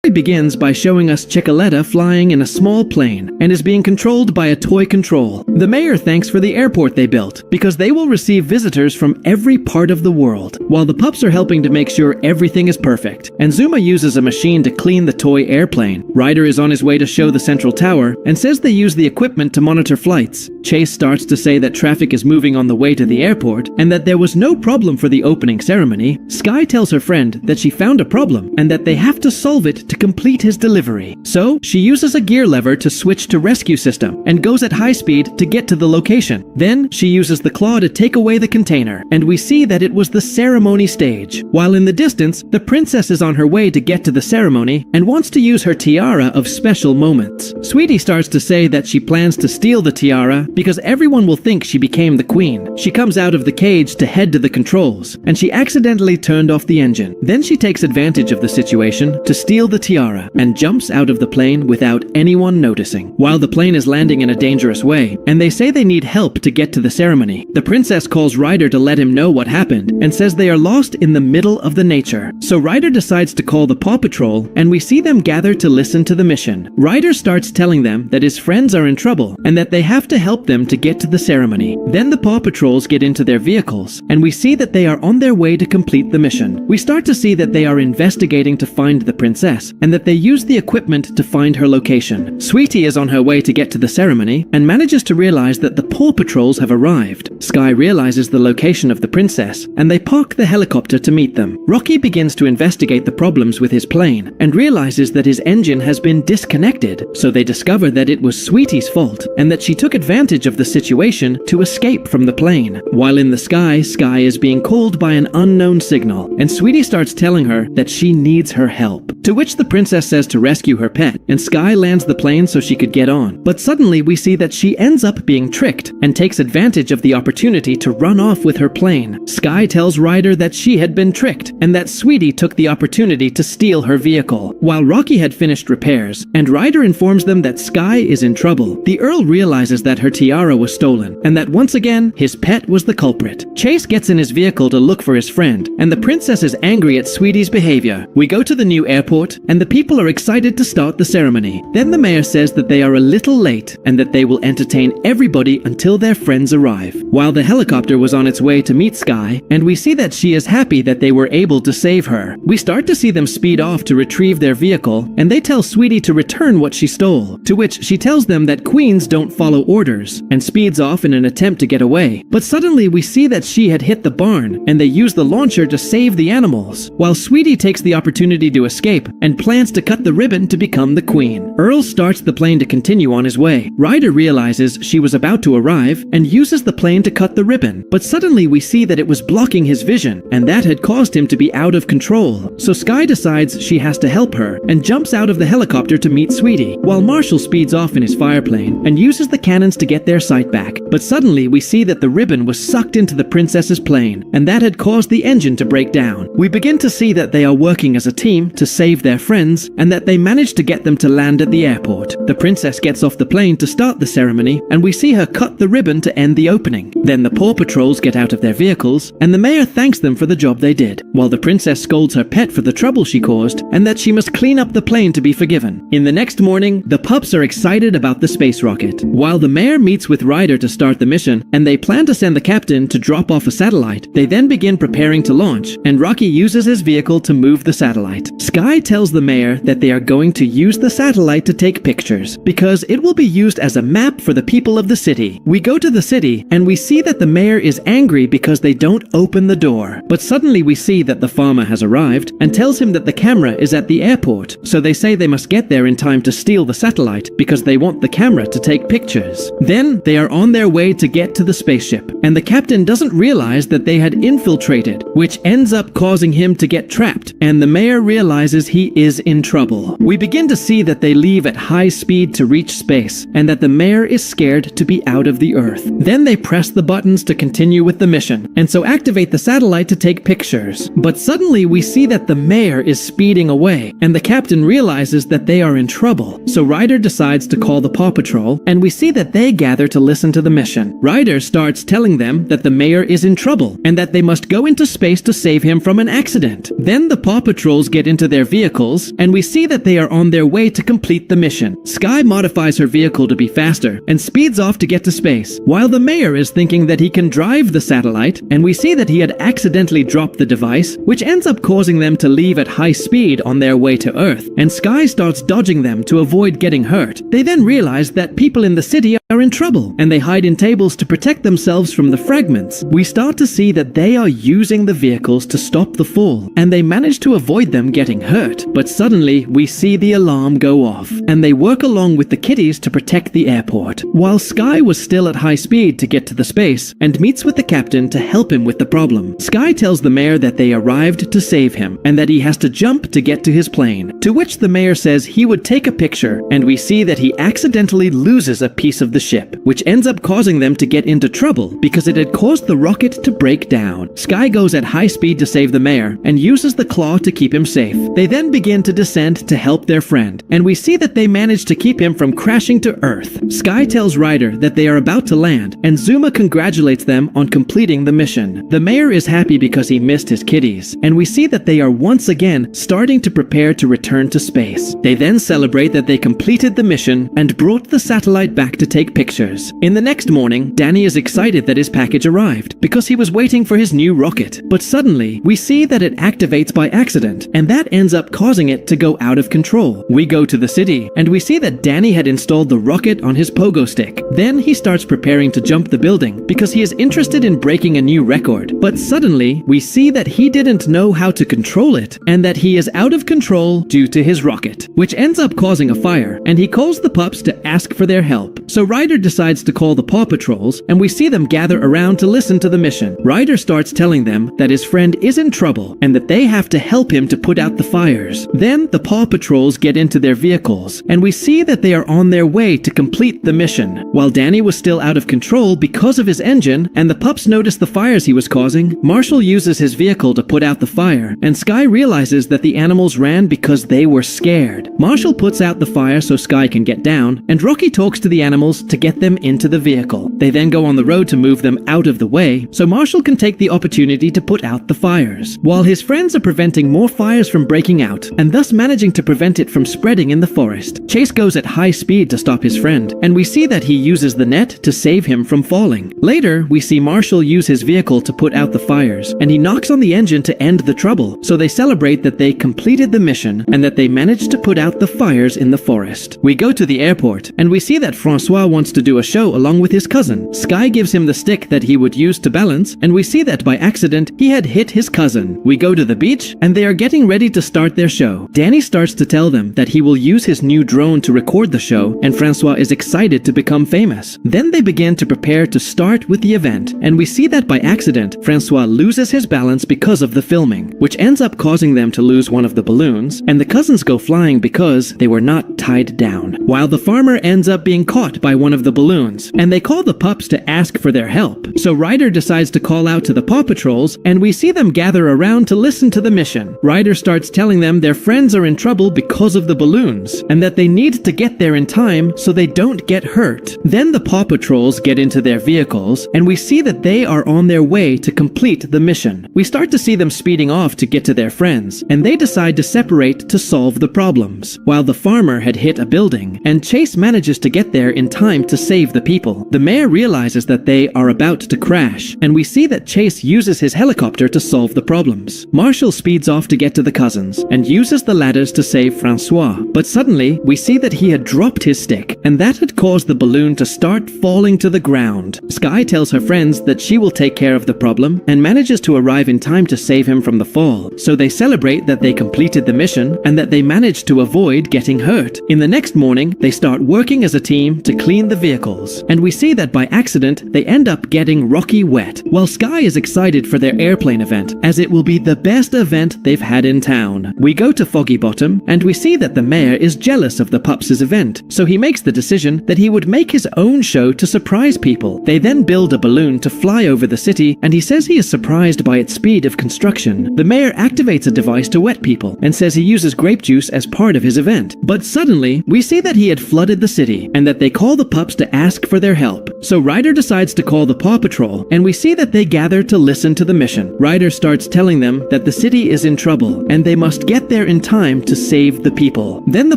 It begins by showing us Chickaletta flying in a small plane and is being controlled by a toy control. The mayor thanks for the airport they built because they will receive visitors from every part of the world, while the pups are helping to make sure everything is perfect. And Zuma uses a machine to clean the toy airplane. Ryder is on his way to show the central tower and says they use the equipment to monitor flights. Chase starts to say that traffic is moving on the way to the airport and that there was no problem for the opening ceremony. Sky tells her friend that she found a problem and that they have to solve it to complete his delivery. So she uses a gear lever to switch to rescue system and goes at high speed to get to the location. Then she uses the claw to take away the container, and we see that it was the ceremony stage. While in the distance, the princess is on her way to get to the ceremony and wants to use her tiara of special moments. Sweetie starts to say that she plans to steal the tiara because everyone will think she became the queen. She comes out of the cage to head to the controls, and she accidentally turned off the engine. Then she takes advantage of the situation to steal the tiara and jumps out of the plane without anyone noticing. While the plane is landing in a dangerous way, and they say they need help to get to the ceremony, the princess calls Ryder to let him know what happened and says they are lost in the middle of the nature. So Ryder decides to call the Paw Patrol, and we see them gather to listen to the mission. Ryder starts telling them that his friends are in trouble and that they have to help them to get to the ceremony. Then the Paw Patrols get into their vehicles, and we see that they are on their way to complete the mission. We start to see that they are investigating to find the princess, and that they use the equipment to find her location. Sweetie is on her way to get to the ceremony and manages to realize that the Paw Patrols have arrived. Sky realizes the location of the princess, and they park the helicopter to meet them. Rocky begins to investigate the problems with his plane and realizes that his engine has been disconnected, so they discover that it was Sweetie's fault and that she took advantage of the situation to escape from the plane. While in the sky, Sky is being called by an unknown signal, and Sweetie starts telling her that she needs her help. To which the princess says to rescue her pet, and Sky lands the plane so she could get on. But suddenly we see that she ends up being tricked and takes advantage of the opportunity to run off with her plane. Sky tells Ryder that she had been tricked and that Sweetie took the opportunity to steal her vehicle. While Rocky had finished repairs, and Ryder informs them that Sky is in trouble, the Earl realizes that her tiara was stolen and that once again his pet was the culprit. Chase gets in his vehicle to look for his friend, and the princess is angry at Sweetie's behavior. We go to the new airport, and the people are excited to start the ceremony. Then the mayor says that they are a little late and that they will entertain everybody until their friends arrive. While the helicopter was on its way to meet Sky, and we see that she is happy that they were able to save her. We start to see them speed off to retrieve their vehicle, and they tell Sweetie to return what she stole, to which she tells them that queens don't follow orders, and speeds off in an attempt to get away. But suddenly we see that she had hit the barn, and they use the launcher to save the animals, while Sweetie takes the opportunity to escape and plans to cut the ribbon to become the queen. Earl starts the plane to continue on his way. Ryder realizes she was about to arrive and uses the plane to cut the ribbon, but suddenly we see that it was blocking his vision, and that had caused him to be out of control. So Sky decides she has to help her and jumps out of the helicopter to meet Sweetie, while Marshall speeds off in his fireplane and uses the cannons to get their sight back. But suddenly we see that the ribbon was sucked into the princess's plane, and that had caused the engine to break down. We begin to see that they are working as a team to save their friends, and that they manage to get them to land at the airport. The princess gets off the plane to start the ceremony, and we see her cut the ribbon to end the opening. Then the Paw Patrols get out of their vehicles, and the mayor thanks them for the job they did, while the princess scolds her pet for the trouble she caused, and that she must clean up the plane to be forgiven. In the next morning, the pups are excited about the space rocket, while the mayor meets with Ryder to start the mission, and they plan to send the captain to drop off a satellite. They then begin preparing to launch, and Rocky uses his vehicle to move the satellite. Sky tells the mayor that they are going to use the satellite to take pictures, because it will be used as a map for the people of the city. We go to the city, and we see that the mayor is angry because they don't open the door. But suddenly we see that the farmer has arrived and tells him that the camera is at the airport, so they say they must get there in time to steal the satellite because they want the camera to take pictures. Then they are on their way to get to the spaceship, and the captain doesn't realize that they had infiltrated, which ends up causing him to get trapped, and the mayor realizes he is in trouble. We begin to see that they leave at high speed to reach space, and that the mayor is scared to be out of the Earth. Then they press the buttons to continue with the mission, and so activate the satellite to take pictures. But suddenly we see that the mayor is speeding away, and the captain realizes that they are in trouble. So Ryder decides to call the Paw Patrol, and we see that they gather to listen to the mission. Ryder starts telling them that the mayor is in trouble, and that they must go into space to save him from an accident. Then the Paw Patrols get into their vehicle vehicles, and we see that they are on their way to complete the mission. Sky modifies her vehicle to be faster and speeds off to get to space, while the mayor is thinking that he can drive the satellite, and we see that he had accidentally dropped the device, which ends up causing them to leave at high speed on their way to Earth, and Sky starts dodging them to avoid getting hurt. They then realize that people in the city are in trouble, and they hide in tables to protect themselves from the fragments. We start to see that they are using the vehicles to stop the fall, and they manage to avoid them getting hurt. But suddenly, we see the alarm go off, and they work along with the kitties to protect the airport, while Sky was still at high speed to get to the space, and meets with the captain to help him with the problem. Sky tells the mayor that they arrived to save him, and that he has to jump to get to his plane, to which the mayor says he would take a picture, and we see that he accidentally loses a piece of the ship, which ends up causing them to get into trouble because it had caused the rocket to break down. Sky goes at high speed to save the mayor and uses the claw to keep him safe. They then begin to descend to help their friend, and we see that they manage to keep him from crashing to Earth. Sky tells Ryder that they are about to land, and Zuma congratulates them on completing the mission. The mayor is happy because he missed his kitties, and we see that they are once again starting to prepare to return to space. They then celebrate that they completed the mission and brought the satellite back to take pictures. In the next morning, Danny is excited that his package arrived because he was waiting for his new rocket. But suddenly, we see that it activates by accident, and that ends up causing it to go out of control. We go to the city, and we see that Danny had installed the rocket on his pogo stick. Then he starts preparing to jump the building because he is interested in breaking a new record. But suddenly, we see that he didn't know how to control it, and that he is out of control due to his rocket, which ends up causing a fire, and he calls the pups to ask for their help. So Ryder decides to call the Paw Patrols, and we see them gather around to listen to the mission. Ryder starts telling them that his friend is in trouble and that they have to help him to put out the fires. Then the Paw Patrols get into their vehicles, and we see that they are on their way to complete the mission. While Danny was still out of control because of his engine, and the pups notice the fires he was causing, Marshall uses his vehicle to put out the fire, and Sky realizes that the animals ran because they were scared. Marshall puts out the fire so Sky can get down, and Rocky talks to the animals to get them into the vehicle. They then go on the road to move them out of the way, so Marshall can take the opportunity to put out the fires, while his friends are preventing more fires from breaking out, and thus managing to prevent it from spreading in the forest. Chase goes at high speed to stop his friend, and we see that he uses the net to save him from falling. Later, we see Marshall use his vehicle to put out the fires, and he knocks on the engine to end the trouble, so they celebrate that they completed the mission and that they managed to put out the fires in the forest. We go to the airport, and we see that Francois wants to do a show along with his cousin. Sky gives him the stick that he would use to balance, and we see that by accident he had hit his cousin. We go to the beach, and they are getting ready to start their show. Danny starts to tell them that he will use his new drone to record the show, and Francois is excited to become famous. Then they begin to prepare to start with the event, and we see that by accident Francois loses his balance because of the filming, which ends up causing them to lose one of the balloons, and the cousins go flying because they were not tied down, while the farmer ends up being caught by one of the balloons, and they call the pups to ask for their help. So Ryder decides to call out to the Paw Patrols, and we see them gather around to listen to the mission. Ryder starts telling them their friends are in trouble because of the balloons, and that they need to get there in time so they don't get hurt. Then the Paw Patrols get into their vehicles, and we see that they are on their way to complete the mission. We start to see them speeding off to get to their friends, and they decide to separate to solve the problems, while the farmer had hit a building, and Chase manages to get there in time to save the people. The mayor realizes that they are about to crash, and we see that Chase uses his helicopter to solve the problems. Marshall speeds off to get to the cousins, and uses the ladders to save Francois, but suddenly we see that he had dropped his stick, and that had caused the balloon to start falling to the ground. Sky tells her friends that she will take care of the problem, and manages to arrive in time to save him from the fall, so they celebrate that they completed the mission, and that they managed to avoid getting hurt. In the next morning, they start working as a team to clean the vehicles, and we see that by accident, they end up getting Rocky wet, while Sky is excited for their airplane event, as it will be the best event they've had in town. We go to Foggy Bottom, and we see that the mayor is jealous of the pups' event, so he makes the decision that he would make his own show to surprise people. They then build a balloon to fly over the city, and he says he is surprised by its speed of construction. The mayor activates a device to wet people, and says he uses grape juice as part of his event. But suddenly, Suddenly, we see that he had flooded the city, and that they call the pups to ask for their help. So Ryder decides to call the Paw Patrol, and we see that they gather to listen to the mission. Ryder starts telling them that the city is in trouble, and they must get there in time to save the people. Then the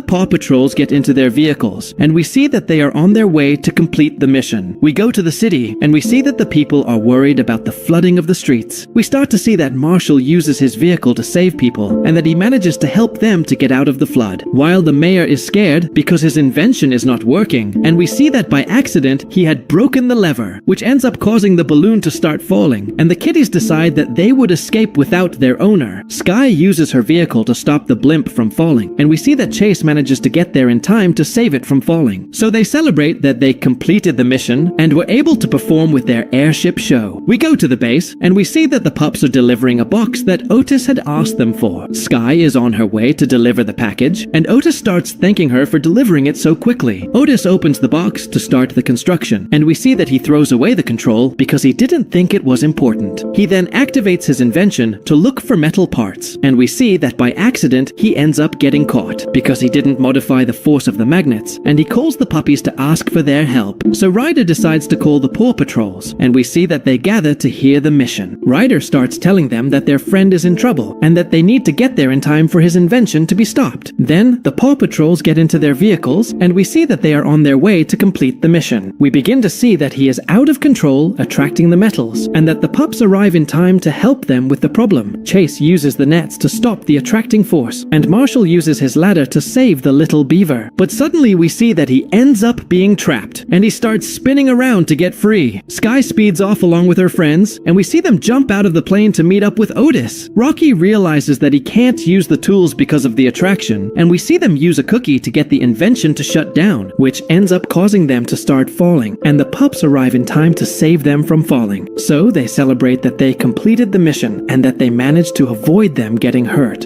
Paw Patrols get into their vehicles, and we see that they are on their way to complete the mission. We go to the city, and we see that the people are worried about the flooding of the streets. We start to see that Marshall uses his vehicle to save people, and that he manages to help them to get out of the flood, while the mayor is scared because his invention is not working, and we see that by accident he had broken the lever, which ends up causing the balloon to start falling, and the kitties decide that they would escape without their owner. Skye uses her vehicle to stop the blimp from falling, and we see that Chase manages to get there in time to save it from falling. So they celebrate that they completed the mission and were able to perform with their airship show. We go to the base, and we see that the pups are delivering a box that Otis had asked them for. Skye is on her way to deliver the package, and Otis starts thanking her for delivering it so quickly. Otis opens the box to start the construction, and we see that he throws away the control because he didn't think it was important. He then activates his invention to look for metal parts, and we see that by accident he ends up getting caught because he didn't modify the force of the magnets, and he calls the puppies to ask for their help. So Ryder decides to call the Paw Patrols, and we see that they gather to hear the mission. Ryder starts telling them that their friend is in trouble, and that they need to get there in time for his invention to be stopped. Then, the Paw Patrols get into their vehicles, and we see that they are on their way to complete the mission. We begin to see that he is out of control, attracting the metals, and that the pups arrive in time to help them with the problem. Chase uses the nets to stop the attracting force, and Marshall uses his ladder to save the little beaver. But suddenly we see that he ends up being trapped, and he starts spinning around to get free. Skye speeds off along with her friends, and we see them jump out of the plane to meet up with Otis. Rocky realizes that he can't use the tools because of the attraction, and we see them use a cookie to get the invention to shut down, which ends up causing them to start falling, and the pups arrive in time to save them from falling. So they celebrate that they completed the mission, and that they managed to avoid them getting hurt.